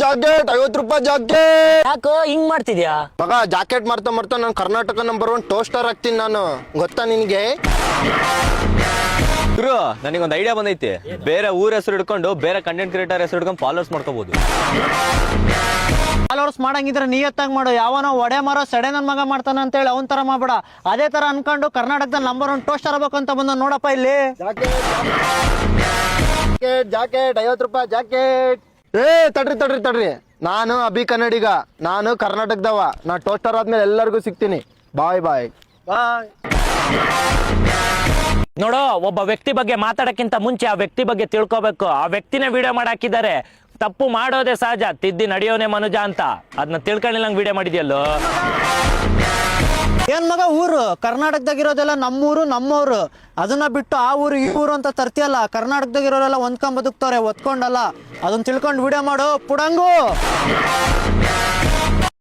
Jacket 50 ರೂಪಾಯಿ jacket. ಯಾಕೋ ಹಿಂಗ್ ಮಾಡ್ತಿದ್ಯಾ? ಮಗ ಜಾಕೆಟ್ ಮಾಡ್ತಾ ಮಾಡ್ತಾ ನಾನು ಕರ್ನಾಟಕ ನಂಬರ್ 1 ಟೋಸ್ಟರ್ ಆಗ್ತೀನಿ ನಾನು, ಗೊತ್ತಾ ನಿನಗೆ? ಗುರು ನನಗೊಂದು ಐಡಿಯಾ ಬಂದೈತಿ. ಬೇರೆ ಊರ ಹೆಸರು ಹಿಡ್ಕೊಂಡು ಬೇರೆ ಕಂಟೆಂಟ್ ಕ್ರಿಯೇಟರ್ ಹೆಸರು ಹಿಡ್ಕೊಂಡು ಫಾಲೋವರ್ಸ್ ಮಾಡ್ಕೋಬಹುದು. ಫಾಲೋವರ್ಸ್ ಮಾಡಂಗಿದ್ರೆ ನಿಯತ್ತಾಗಿ ಮಾಡು. ಯಾವನೋ ಒಡೆ ಮಾರೋ ಸಡೆ ನನ್ನ ಮಗ ಮಾಡ್ತಾನ ಅಂತ ಹೇಳಿ ಅವನ್ ತರ ಮಾಡ್ಬೇಡ. ಅದೇ ತರ ಅನ್ಕೊಂಡು ಕರ್ನಾಟಕದ ನಂಬರ್ 1 ಟೋಸ್ಟರ್ ಆಗ್ಬೇಕು ಅಂತ ಬಂದ ನೋಡಪ್ಪ ಇಲ್ಲಿ. ಜಾಕೆಟ್ 50 ರೂಪಾಯಿ ಜಾಕೆಟ್. ತಡ್ರಿ ನಾನು ಅಭಿ ಕನ್ನಡಿಗ, ನಾನು ಕರ್ನಾಟಕದವ. ನಾ ಟೋಸ್ಟರ್ ಆದ್ಮೇಲೆ ಎಲ್ಲರಿಗೂ ಸಿಗ್ತೀನಿ. ಬಾಯ್ ಬಾಯ್ ಬಾಯ್. ನೋಡು, ಒಬ್ಬ ವ್ಯಕ್ತಿ ಬಗ್ಗೆ ಮಾತಾಡಕ್ಕಿಂತ ಮುಂಚೆ ಆ ವ್ಯಕ್ತಿ ಬಗ್ಗೆ ತಿಳ್ಕೊಬೇಕು. ಆ ವ್ಯಕ್ತಿನೇ ವಿಡಿಯೋ ಮಾಡಿ ಹಾಕಿದ್ದಾರೆ. ತಪ್ಪು ಮಾಡೋದೇ ಸಹಜ, ತಿದ್ದಿ ನಡೆಯೋನೆ ಮನುಜ ಅಂತ. ಅದನ್ನ ತಿಳ್ಕೊಂಡಿಲ್ಲ ವಿಡಿಯೋ ಮಾಡಿದ್ಯಲ್ಲೋ. ಏನ್ ಮಗ ಊರು ಕರ್ನಾಟಕದಾಗಿರೋದೆಲ್ಲ ನಮ್ಮೂರು ನಮ್ಮವ್ರು, ಅದನ್ನ ಬಿಟ್ಟು ಆ ಊರು ಈ ಊರು ಅಂತ ತರ್ತಿಯಲ್ಲ. ಕರ್ನಾಟಕದಾಗಿರೋರೆಲ್ಲ ಹೊಂದ್ಕೊಂಡ್ ಬದುಕ್ತವ್ರೆ, ಒತ್ಕೊಂಡಲ್ಲ. ಅದನ್ನ ತಿಳ್ಕೊಂಡು ವಿಡಿಯೋ ಮಾಡು ಪುಡಂಗು.